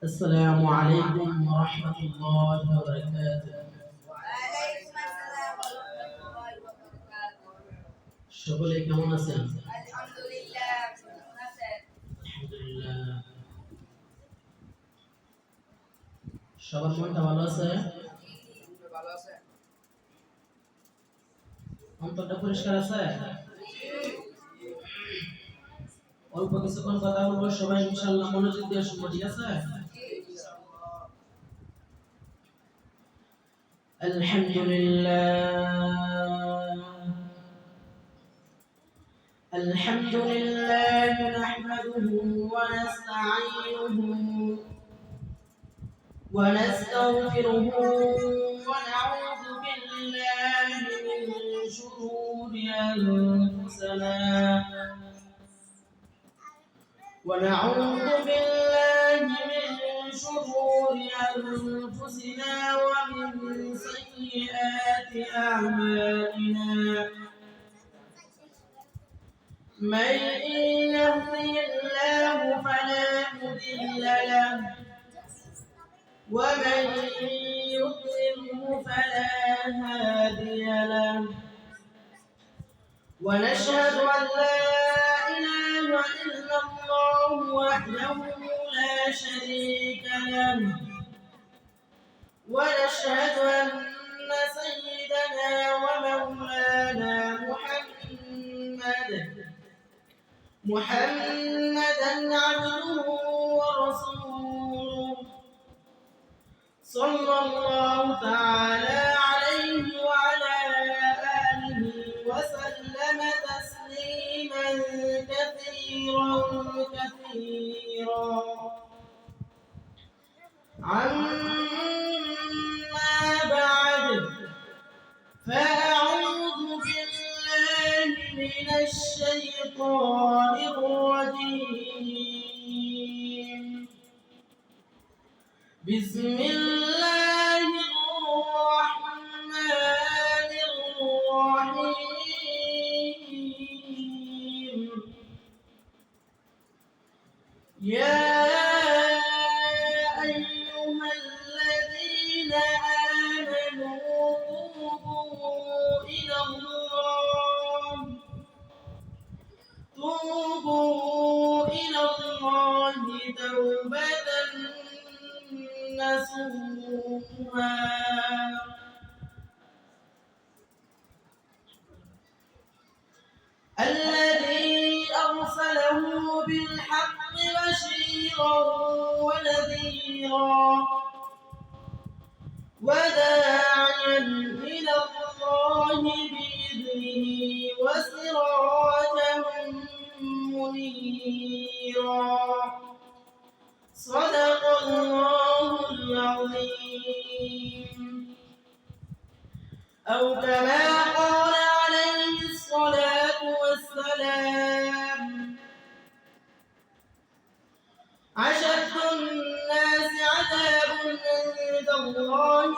السلام عليكم ورحمة الله وبركاته. وعليكم السلام ورحمة الله وبركاته. সকলে কেমন আছেন? আলহামদুলিল্লাহ, কেমন আছেন? আলহামদুলিল্লাহ। সবার মনটা ভালো আছে? ভালো আছেন? অন্তরটা পরিষ্কার আছে? অল্প কিছুক্ষণ কথা বলবো, সবাই ইনশাআল্লাহ মনোযোগ দিয়ে শুনবো, ঠিক আছে? আলহামদুলিল্লাহ আলহামদুলিল্লাহ নাহমাদুহু ওয়া নাস্তাঈনুহু ونستغفره ونعوذ بالله من شرور أنفسنا ومن سيئات أعمالنا من يهده الله فلا مضل له ومن يضلله فلا هادي له ونشهد أن لا إله إلا الله وحده لا شريك له ونشهد أن سيدنا ومولانا محمدا عبده ورسوله صلى الله تعالى عليه وعلى آله وسلم تسليما كثيرا أما بعد فأعوذ بالله من الشيطان الرجيم بسم الله الرحمن الرحيم يا أيها الذين آمنوا توبوا إلى الله توبة نصوحا الذي أرسله بالحق بشيرا ونذيرا وداعيا إلى الله بإذنه وسراجا منيرا صدق الله العظيم أو كما قال عليه الصلاة والسلام أشد الناس عذاب عند الله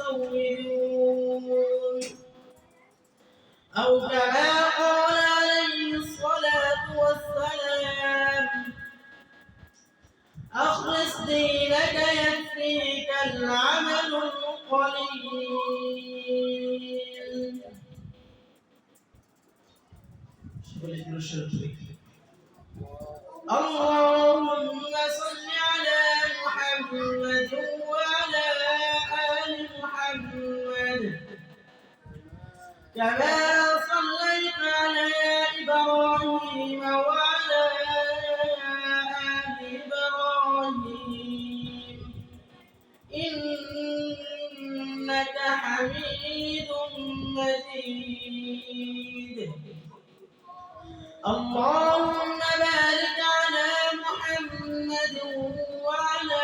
المصورون أو كما قال عليه الصلاة والسلام أخلص دينك يكفيك العمل القليل. اللهم صل على محمد وعلى آل محمد كما صليت على إبراهيم وعلى آل إبراهيم إنك حميد مجيد. اللهم بارك على محمد وعلى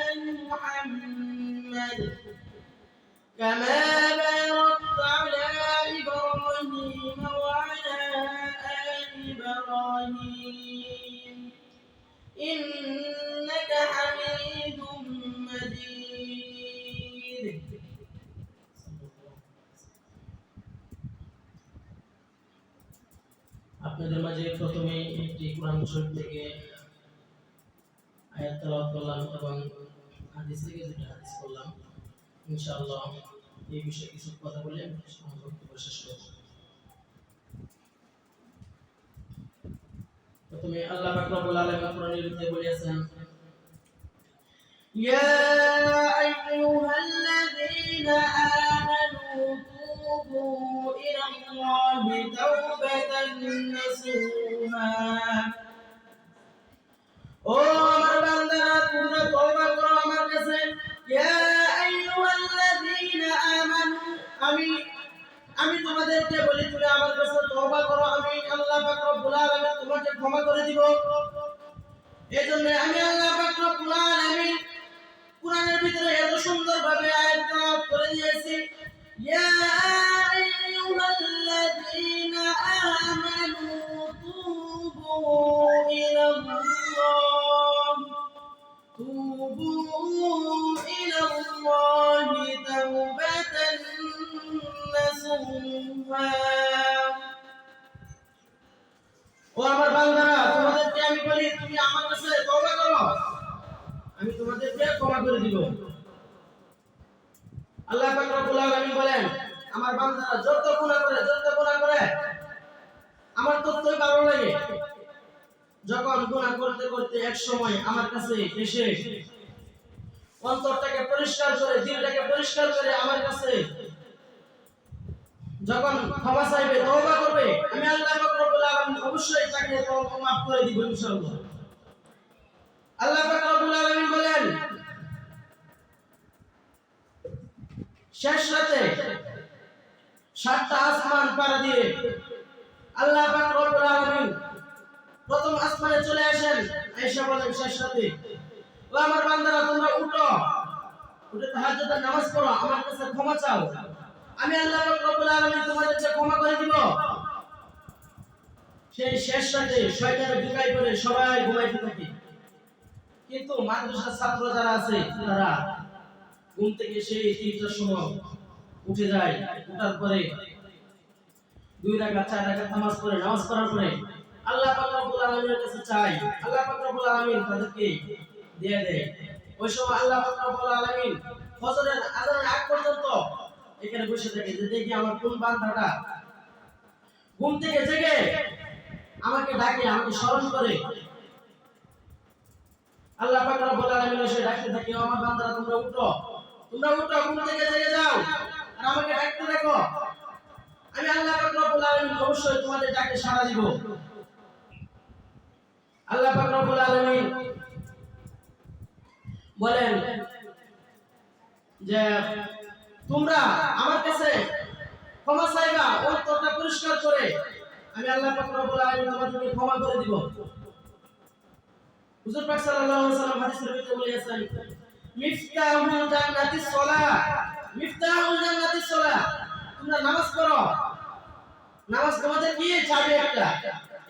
آل محمد كما باركت على إبراهيم وعلى آل إبراهيم إنك حميد مجيد. আপনাদের মাঝে প্রথমে একটি কোরআন শরীফ থেকে আয়াত তেলাওয়াত করলাম এবং হাদিস থেকে যেটা হাদিস করলাম, ইনশাআল্লাহ এই বিষয়ে কিছু কথা বলে আমার বক্তব্য শেষ করব। প্রথমে আল্লাহ পাক রব্বুল আলামিন কোরআনের ভিতরে বলেছেন, ইয়া আইয়ুহাল্লাযীনা আমানু তুবু ইলাল্লাহি তাওবাতান নাসুহা। ও আমার বান্দারা, তোমরা তওবা করো আমার কাছে। ইয়া আইয়ুহাল্লাযীনা আমানু, আমি তোমাদেরকে বলি তুমি আমার কাছে তওবা করো, আমি আল্লাহ পাক রব্বুল আলামিন তোমাকে ক্ষমা করে দিব। এজন্য আমি আল্লাহ পাক রব্বুল আলামিন কুরআনের ভিতরে এত সুন্দরভাবে আয়াত তেলাওয়াত করে দিয়েছি। ইয়া আইয়ুহাল্লাযীনা আমানু তুবু ইলাল্লাহি তাওবাতান নাসুহা। ও আমার বান্দারা, তোমাদেরকে আমি বলি তুমি আমার কাছে তওবা করো, আমি তোমাদেরকে ক্ষমা করে দিব। আল্লাহ পাক রব্বুল আলামিন বলেন, আমার বান্দারা যত গুনাহ করে আমার ততই ভালো লাগে যখন গুনাহ করতে করতে এক সময় আমার কাছে এসে অন্তরটাকে পরিষ্কার করে, দিলটাকে পরিষ্কার করে আমার কাছে যখন ক্ষমা চাইবে, তওবা করবে, আমি আল্লাহ পাক রব্বুল আলামিন অবশ্যই তাকে মাফ করে দিব ইনশাআল্লাহ। আল্লাহ পাক রব্বুল আলামিন বলেন, শেষ রাতে 7টা আসমান পাড়া দিয়ে আল্লাহ পাক রব্বুল আলামিন প্রথম আসমানে চলে আসেন, আয়েশা বলেন শেষ রাতে, ও আমার বান্দারা তোমরা উঠে তাহাজ্জুদের নামাজ পড়ো, আমার কাছে ক্ষমা চাও, আমি আল্লাহ পাক রব্বুল আলামিন তোমাদেরকে ক্ষমা করে দিব। সেই শেষ রাতে শয়তানের ঢুকাই পড়ে সবাই ঘুমাইতে থাকে, কিন্তু মাদ্রাসার ছাত্র যারা আছে তারা ঘুম থেকে সেই 3টার সময় উঠে যায়। উঠার পরে 2 রাকাত 4 রাকাত নামাজ পড়ে, নামাজ পড়ার পরে আল্লাহ পাক রব্বুল আলামিনের কাছে চায়, আল্লাহ পাক রব্বুল আলামিন তাদেরকে দিয়ে দেয়। ওই সময় আল্লাহ পাক রব্বুল আলামিন ফজরের আযানের আগ পর্যন্ত এখানে বসে থাকে যে দেখি আমার কোন বান্দাটা ঘুম থেকে জেগে আমাকে ডাকে, আমাকে স্মরণ করে। আল্লাহ পাক রব্বুল আলামিন এসে ডাকতে থাকে, ও আমার বান্দারা তোমরা উঠো ঘুম থেকে জেগে যাও আর আমাকে ডাকতে থাকো, আমি আল্লাহ পাক রব্বুল আলামিন অবশ্যই তোমাদের ডাকে সাড়া দিব। আল্লাহ পাক রব্বুল আলামিন বলেন যে তোমরা আমার কাছে ক্ষমা চাইবা অন্তরটা পরিষ্কার করে, আমি আল্লাহ পাক রব্বুল আলামিন তোমাদেরকে ক্ষমা করে দিব। হুজুর পাক সাল্লাল্লাহু আলাইহি ওয়াসাল্লাম হাদিসের ভিতরে বলেছেন, মিফতাহুল জান্নাতিস সালাহ, তোমরা নামাজ পড়ো, নামাজ তোমাদের কি চাবি একটা,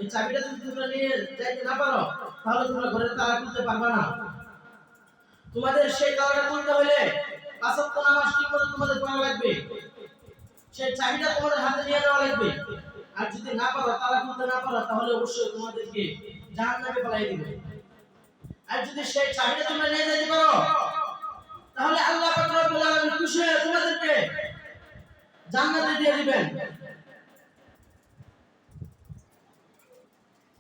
এই চাবিটা যদি তোমরা নিয়ে যাইতে না পারো তাহলে তোমরা ঘরের তালা খুলতে পারবে না। তোমাদের সেই তালাটা খুলতে হলে 5 ওয়াক্ত নামাজ ঠিক মতো তোমাদের পড়া লাগবে, সেই চাবিটা তোমাদের হাতে নিয়ে যাওয়া লাগবে। আর যদি না পারো, তালা খুলতে না পারো, তাহলে অবশ্যই তোমাদেরকে জাহান্নামে ফেলাই দিবে। আর যদি সেই চাবিটা তোমরা নিয়ে যেতে পারো তাহলে আল্লাহ পাক রব্বুল আলামিন খুশি হয়ে তোমাদেরকে জান্নাতে দিয়ে দিবেন।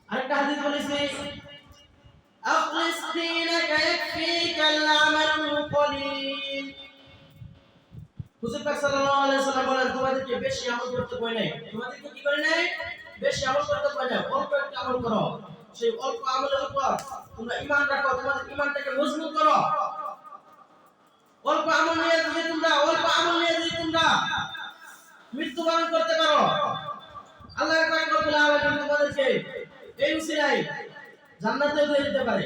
আরেকটা হাদিস বলেছে, আখলিস দীনাকা ইয়াকফিকাল আমালুল কলিল। হুজুর পাক সাল্লাল্লাহু আলাইহি ওয়াসাল্লাম বলেন, তোমাদেরকে বেশি আমল করতে কই নাই, তোমাদেরকে কি করে নাই, বেশি আমল করতে কই নাই, অল্প একটু আমল করো। সেই অল্প আমলের উপর তোমরা ঈমান রাখো, তোমাদের ঈমানটাকে মজবুত করো। অল্প আমল নিয়ে যদি তোমরা মৃত্যুবরণ করতে পারো, আল্লাহ পাক রব্বুল আলামিন তোমাদেরকে এই উসিলায় জান্নাতে দিয়ে দিতে পারে।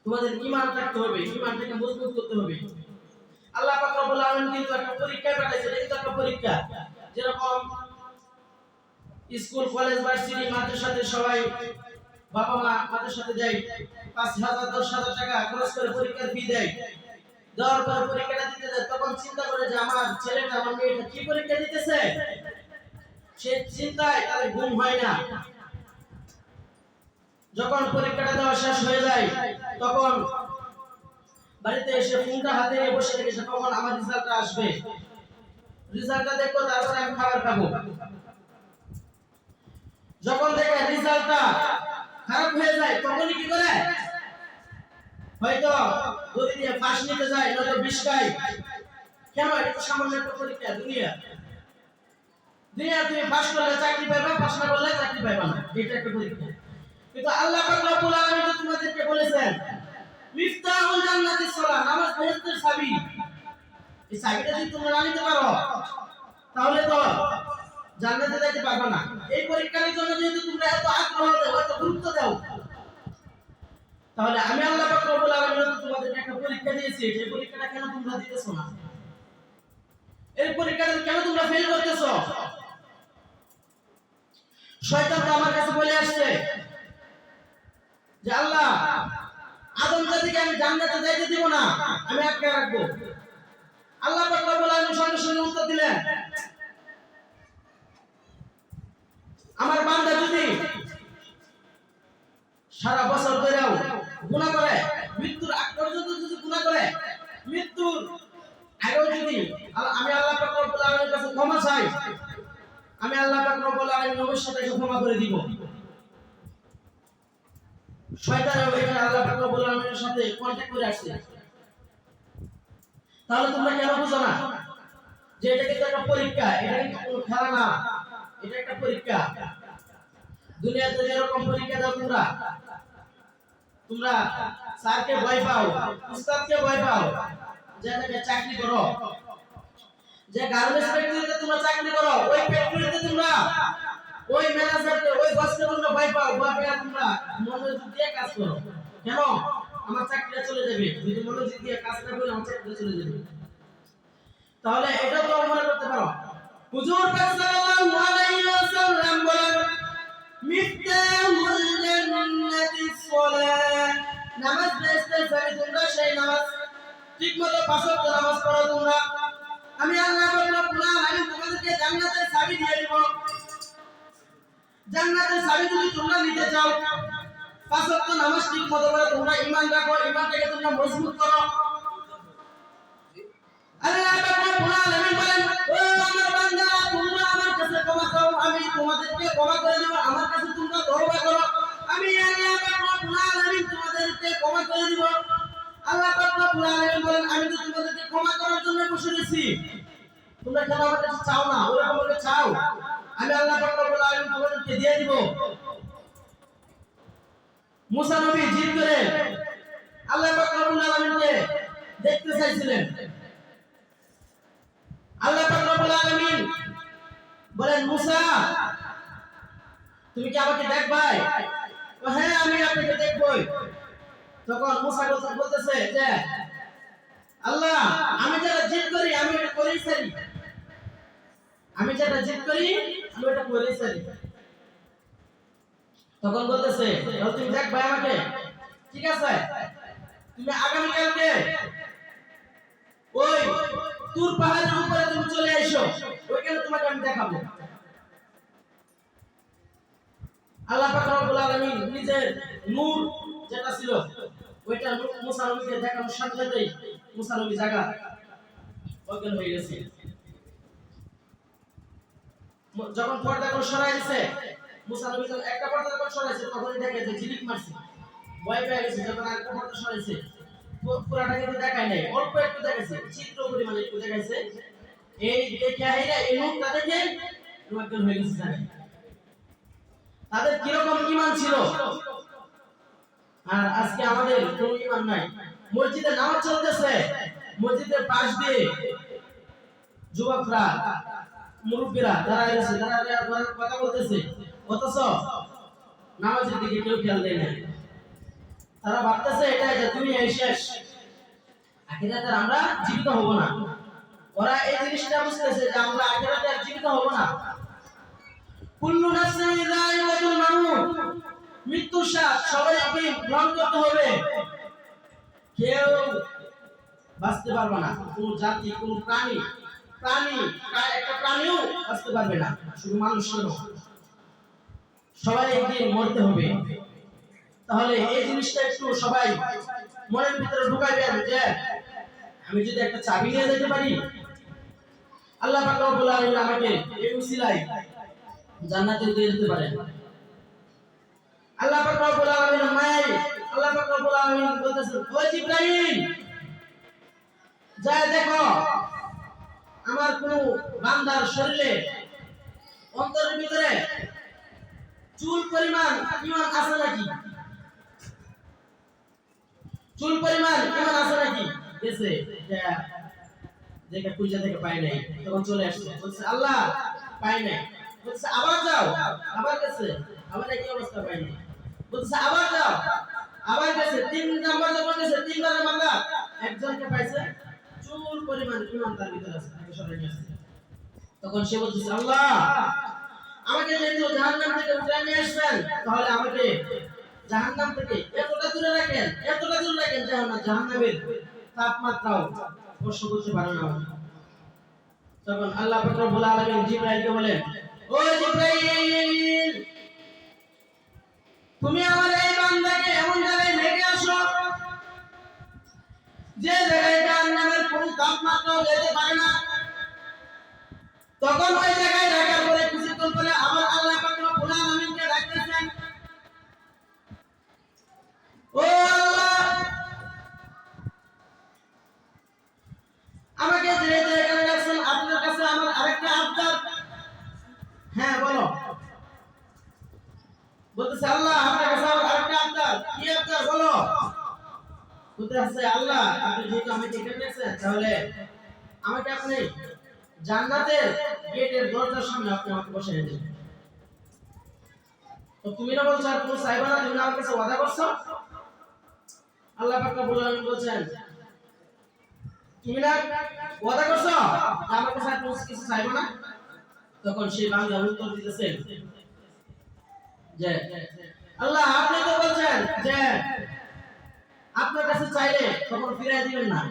তোমাদের ঈমান থাকতে হবে, ঈমানটাকে মজবুত করতে হবে। আল্লাহ পাক রব্বুল আলামিন কিন্তু একটা পরীক্ষা পাঠাইছে, এটা একটা পরীক্ষা। যেরকম স্কুল কলেজ ভার্সিটি মাদ্রাসাতে সবাই বাবা মা মাদ্রাসাতে যায়, 5,000 10,000 টাকা খরচ করে পরীক্ষার ফি দেয়। দেওয়ার পর পরীক্ষাটা দিতে যায়, তখন চিন্তা করে যে আমার ছেলেটা আমার মেয়েটা কি পরীক্ষা দিতেছে, সে চিন্তায় তার ঘুম হয় না। যখন পরীক্ষাটা দেওয়া শেষ হয়ে যায় তখন বাড়িতে এসে ফোনটা হাতে নিয়ে বসে থেকেছে কখন আমার রেজাল্টটা আসবে, রেজাল্টটা দেখবো তারপরে আমি খাবার খাবো। যখন দেখে রেজাল্টটা খারাপ হয়ে যায় তখনই কি করে, হয়তো দড়ি দিয়ে ফাঁস নিতে যায়, নয়তো বিষ খায়। কেন? এটা তো সামান্য একটা পরীক্ষা। দুনিয়া তুমি পাস করলে চাকরি পাবে, পাস না করলে চাকরি পাবে না, এটা একটা পরীক্ষা। কিন্তু আল্লাহ পাক রব্বুল আলামিন তো তোমাদেরকে বলেছেন মিফতাহুল জান্নাতিস সালাহ, নামাজ বেহেশতের চাবি। এই চাবিটা যদি তোমরা না নিতে পারো তাহলে তো জান্নাতে যেতে পারবে না। এই পরীক্ষার জন্য যেহেতু তোমরা এত আগ্রহ দাও, এত গুরুত্ব দাও, তাহলে আমি আল্লাহ পাক রব্বুল আলামিন তোমাদেরকে একটা পরীক্ষা দিয়েছি। এই পরীক্ষাটা কেন তোমরা দিতেছো না? এই পরীক্ষাটা কেন তোমরা ফেল করতেছো? শয়তান তো আমার কাছে বলে আসছে যে আল্লাহ আদম জাতিকে আমি জান্নাতে যাইতে দিব না, আমি আটকে রাখবো। আল্লাহ পাক রব্বুল আলামিন সঙ্গে সঙ্গে উত্তর দিলেন, আমার বান্দা যদি সারা বছর ধরেও গুনাহ করে, মৃত্যুর আগ পর্যন্ত যদি গুনাহ করে, মৃত্যুর আগেও যদি আমি আল্লাহ পাক রব্বুল আলামিনের কাছে ক্ষমা চাই, আমি আল্লাহ পাক রব্বুল আলামিন অবশ্যই তাকে ক্ষমা করে দিব। শয়তানও এখানে আল্লাহ পাক রব্বুল আলামিনের সাথে কন্টাক্ট করে আসছে। তাহলে তোমরা কেন বুঝো না যে এটা কিন্তু একটা পরীক্ষা, এটা কিন্তু কোনো খেলা না, এটা একটা পরীক্ষা। দুনিয়াতে যেরকম পরীক্ষা দাও তোমরা, তোমরা স্যারকে ভয় পাও, উস্তাদকে ভয় পাও, যেটাকে চাকরি করো, যে গার্মেন্টস ফ্যাক্টরিতে তোমরা চাকরি করো, ওই ফ্যাক্টরিতে তোমরা ওই ম্যানেজারকে, ওই বসকে তোমরা ভয় পাও, ভয় পেয়ে তোমরা মনোযোগ দিয়ে কাজ করো। কেন? আমার চাকরিটা চলে যাবে, যদি মনোযোগ দিয়ে কাজটা করি আমার চাকরিটা চলে যাবে। তাহলে এটা তো মনে করতে পারো। হুজুর পাক সাল্লাল্লাহু আলাইহি ওয়াসাল্লাম বলেন মিফতাহুল জান্নাতিস সালাহ, নামাজ বেহেশতের চাবি। তোমরা সেই নামাজ ঠিকমতো পাঁচ ওয়াক্ত নামাজ পড়ো তোমরা, আমি আল্লাহ রব্বুল আলামিন তোমাদেরকে জান্নাতের চাবি দিয়ে দেব। জান্নাতের চাবি যদি তোমরা নিতে চাও, পাঁচ ওয়াক্ত নামাজ ঠিকমতো পড়ো, তোমরা ঈমান রাখো, ঈমানটাকে তোমরা মজবুত করো। আল্লাহ রব্বুল আলামিন বলেন, ও আমার বান্দারা, তোমরা আমার কাছে ক্ষমা চাও, আমি তোমাদেরকে ক্ষমা করে দেব। আমার কাছে তোমরা তওবা করো, আমি আল্লাহ রব্বুল আলামিন তোমাদেরকে ক্ষমা করে দেব। আল্লাহ রব্বুল আলামিন বলেন, আমি তো তোমাদেরকে ক্ষমা করার জন্য বসে আছি, তোমরা কেন আমার কাছে চাও না? ওরকম করে চাও, আমি আল্লাহ রব্বুল আলামিন তোমাদেরকে দিয়ে দিব। মুসা নবী জিদ করে আল্লাহ রব্বুল আলামিনকে দেখতে চাইছিলেন। আল্লাহ পাক রব্বুল আলামিন বলেন, মুসা তুমি কি আমাকে দেখবাই? হ্যাঁ, আমি আপনাকে দেখবই। তখন মুসা বলতেছে যে আল্লাহ, আমি যেটা জিদ করি আমি এটা করেই ছাড়ি, আমি যেটা জিদ করি আমি এটা করেই ছাড়ি। তখন বলতেছে তুমি দেখবাই আমাকে? ঠিক আছে, তুমি আগামীকালকে ওই তুর পাহাড়ের উপরে তুমি চলে এসো, ওইখানে তোমাকে আমি দেখাবো। আল্লাহ পাক রব্বুল আলামিন নিজের নূর যেটা ছিল ওইটা মুসা নবীকে দেখানোর সাথে সাথেই মুসা নবী জায়গা অজ্ঞান হয়ে গেছে। যখন পর্দাগুলো সরাই দিয়েছে, মুসা নবী যখন একটা পর্দা যখন সরাইছে তখনই দেখে যে ঝিলিক মারছে, ভয় পেয়ে গেছে। যখন আরেকটা পর্দা সরাইছে পুরাটা কিন্তু দেখায় নাই, অল্প একটু দেখাইছে, চিত্র পরিমাণে একটু দেখাইছে। এই দেখে আইরা এই লোকটা দেখে অজ্ঞান হয়ে গেছে জানেন। তাদের কিরকম ঈমান ছিল, আর আজকে আমাদের কোনো ঈমান নাই। মসজিদে নামাজ চলতেছে, মসজিদের পাশ দিয়ে যুবকরা, মুরব্বীরা দাঁড়ায় আছে, দাঁড়ায় কথা বলতেছে, অথচ নামাজের দিকে কেউ খেয়াল দেয় না। তারা ভাবতেছে এটাই যে দুনিয়া শেষ, আখিরাতে আমরা জীবিত হব না। ওরা এই জিনিসটা বুঝতেছে যে আমরা আখিরাতে আর জীবিত হব না। কুল্লু নাফসিন যায়িকাতুল মাউত, মৃত্যুর স্বাদ সবাইকে গ্রহণ করতে হবে, কেউ বাঁচতে পারবে না। কোন জাতি, কোন প্রাণী একটা প্রাণীও বাঁচতে পারবে না, শুধু মানুষ নয়, সবাই একদিন মরতে হবে। তাহলে এই জিনিসটা একটু সবাই মনের ভিতরে ঢুকাইবেন যে আমি যদি একটা চাবি নিয়ে যেতে পারি, আল্লাহ পাক রব্বুল আলামিন আমাকে এই উসিলায় জান্নাতে দিয়ে দিতে পারেন। আল্লাহ পাক রব্বুল আলামিন আল্লাহ পাক রব্বুল আলামিন বলতেছেন, ও জিবরাইল, যায় দেখো আমার কোন বান্দার শরীরে অন্তরের ভিতরে চুল পরিমাণ ঈমান আছে নাকি, চুল পরিমাণ ঈমান আছে নাকি। গেছে দেখে পূজা থেকে পাই নাই, তখন চলে আসছে, বলছে আল্লাহ পাই নাই। বলছে আবার যাও, আবার গেছে, আবার একই অবস্থা পাই নাই। বলছে আবার যাও, আবার গেছে, 3 নাম্বার যখন গেছে 3 বারের বান্দা একজনকে পাইছে চুল পরিমাণ ঈমান তার ভিতরে আছে, তাকে সরাই নিয়ে আসছে। তখন সে বলছে আল্লাহ আমাকে যেহেতু জাহান্নাম থেকে উঠায় নিয়ে আসবেন, তাহলে আমাকে জাহান্নাম থেকে এতটা দূরে রাখেন, এতটা দূরে রাখেন জাহান্নামের তাপমাত্রাও স্পর্শ করতে পারে না। তখন আল্লাহ পাক রব্বুল আলামিন জিবরাইলকে বলেন, ও জিবরাইল, তুমি আমার এই বান্দাকে এমন জায়গায় রেখে আসো যে জায়গায় জাহান্নামের কোনো তাপমাত্রাও যেতে পারে না। তখন ওই জায়গায় রাখার পরে কিছুক্ষণ পরে আবার আল্লাহ পাক রব্বুল আলামিনকে ডাকতেছেন, ও আল্লাহ, আমাকে যেহেতু এখানে রাখছেন, আপনার কাছে আমার আরেকটা আবদার। হ্যাঁ বলো। বলতেছে আল্লাহ আপনার কাছে আমার আরেকটা আবদার। কি আবদার বলো। বলতেছে আল্লাহ আপনি যেহেতু আমাকে এখানে রাখছেন, তাহলে আমাকে আপনি জান্নাতের গেটের দরজার সামনে আপনি আমাকে বসিয়ে দিন। তো তুমি না বলছো আর তুমি চাইবা না, তুমি আমার কাছে ওয়াদা করছো। আল্লাহ পাক রব্বুল আলামিন বলেন, তুমি না ওয়াদা করছো আমার কাছে আর তুমি কিছু চাইবা না। তখন সেই বান্দা উত্তর দিতেছে যে আল্লাহ আপনি তো বলছেন যে আপনার কাছে চাইলে তখন ফিরাই দিবেন না।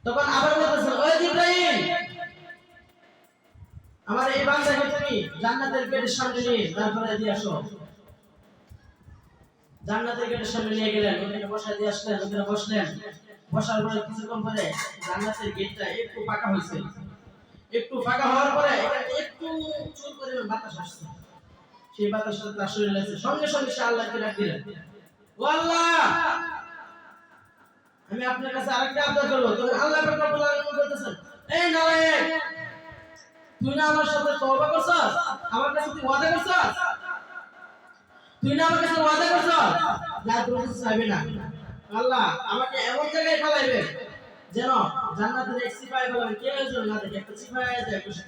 তখন আবার বলতেছেন, ও জিবরাইল, আমার এই বান্দাকে তুমি জান্নাতের গেটের সামনে নিয়ে দাঁড় করায় দিয়ে আসো। জান্নাতের গেটের সামনে নিয়ে গেলেন, ওখানে বসায় দিয়ে আসলেন, ওখানে বসলেন। বসার পরে কিছুক্ষণ পরে জান্নাতের গেটটা একটু ফাঁকা হয়েছে। একটু ফাঁকা হওয়ার পরে এখানে একটু চুল পরিমাণ বাতাস আসছে। সেই বাতাসটা তার শরীরে লাগছে, সঙ্গে সঙ্গে সে আল্লাহকে ডাক দিলেন, ও আল্লাহ আমি আপনার কাছে আরেকটা আবদার করব। তখন আল্লাহ পাক রব্বুল আলামিন বলতেছেন, এই নালায়েক, তুই না আমার সাথে তওবা করছস, আমার কাছে তুই ওয়াদা করছস, তুই না আমার কাছে ওয়াদা করছস যা তুই কিছু চাইবি না। আল্লাহ আমাকে এমন জায়গায় ফেলাইবে যেন জান্নাতের এক সিপাহী বলেন কেউ যেন না দেখে, একটা সিপাহী যায় খুশি।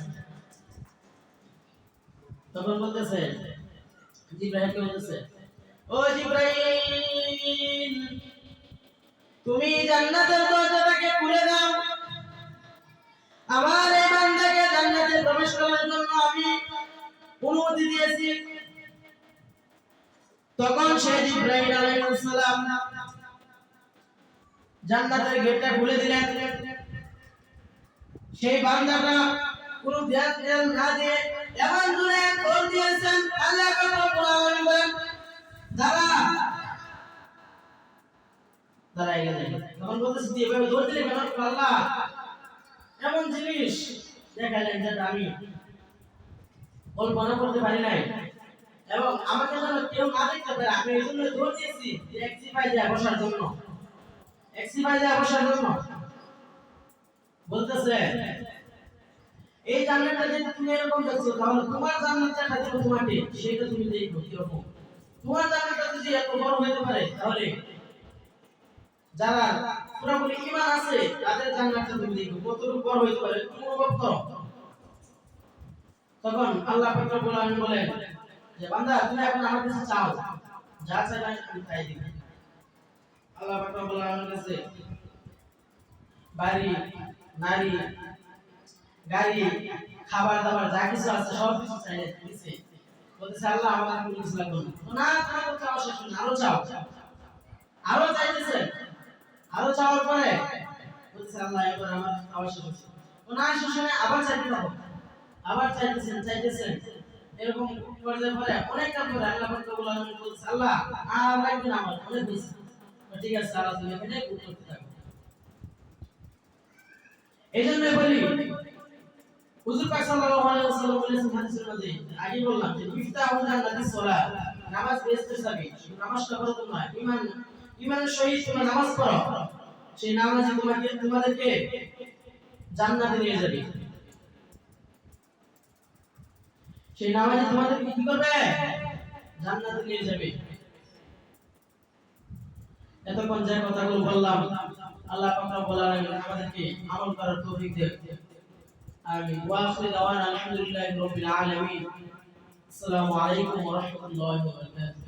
তখন বলতেছে জিবরাইলকে বলতেছে, ও জিবরাইল, তুমি জান্নাতের দরজাটাকে খুলে দাও, আমার এই বান্দাকে জান্নাতে প্রবেশ করার জন্য আমি অনুমতি দিয়েছি। তখন সেই জিবরাইল আলাইহিস সালাম জান্নাতের গেটটা খুলে দিলেন। সেই বান্দাটা কোনো ধ্যান না দিয়ে এমন জোরে দৌড় দিয়েছেন, আল্লাহ পাক রব্বুল আলামিন বলেন, দাঁড়া, দাঁড়াই গেলেন। তখন বলতেছে তুই এভাবে দৌড় দিলে কেন? আল্লাহ এমন জিনিস দেখালেন যেটা আমি কল্পনা করতে পারি নাই, এবং আমাকে যেন কেউ না দেখতে পারে, আমি এই জন্য দৌড় দিয়েছি যে এক সিপাহী যায় বসার জন্য, এক সিপাহী যায় বসার জন্য। বলতেছে এই জান্নাতটা যদি তুমি এরকম দেখছো, তাহলে তোমার জান্নাতটা খালি তোমাকে সেটা তুমি দেখো কিরকম। তোমার জান্নাতটা যদি এত বড় হতে পারে, তাহলে যারা পুরোপুরি ঈমান আছে তাদের জান্নাতটা তুমি দেখো কতটুকু বড় হতে পারে, তুমি অনুভব করো। তখন আল্লাহ পাক রব্বুল আলামিন বলেন যে বান্দা তুমি এখন আমার কাছে চাও, যা চাইবে আমি তাই দিব। আল্লাহ পাক রব্বুল আলামিনের কাছে বাড়ি, নারী, গাড়ি, খাবার দাবার যা কিছু আছে সব কিছু চাইলে দিয়েছে। বলতেছে আল্লাহ আমার কোনো কিছু লাগবে না। না তোমার চাওয়া শেষ না, আরো চাও, আরো চাইতেছে। আরো চাওয়ার পরে বলতেছে আল্লাহ এবার আমার চাওয়া শেষ হচ্ছে। না শেষ হয়, আবার চাইতে পাবো, আবার চাইতেছেন চাইতেছেন। এরকম পর্যায়ে পরে অনেকটা পরে আল্লাহ পাক রব্বুল আলামিন বলছে আল্লাহ আর লাগবে না আমার অনেক বেশি ঠিক আছে আল্লাহ তুমি এখানে করতে থাকো এইজন্য বলি হুজুর পাক সাল্লাল্লাহু আলাইহি ওয়াসাল্লাম বলেছেন হাদিসের মধ্যে আগে বললাম যে ইফতাহু জান্নাতিস সালাত নামাজ বেহেশতের চাবি নামাজটা করো তোমরা ঈমানের সহিত তোমরা নামাজ পড়ো সেই নামাজ তোমাদেরকে জান্নাতে নিয়ে যাবে সেই নামাজ তোমাদেরকে কি করবে জান্নাতে নিয়ে যাবে এতক্ষণ যে কথাগুলো বললাম আল্লাহ পাক রব্বুল আলামিন আমাদেরকে আমল করার তৌফিক দেন আমিন ওয়া আখিরু দাওয়ানা আলহামদুলিল্লাহি রাব্বিল আলামিন আসসালামু আলাইকুম ওয়া রাহমাতুল্লাহি ওয়া বারাকাতুহু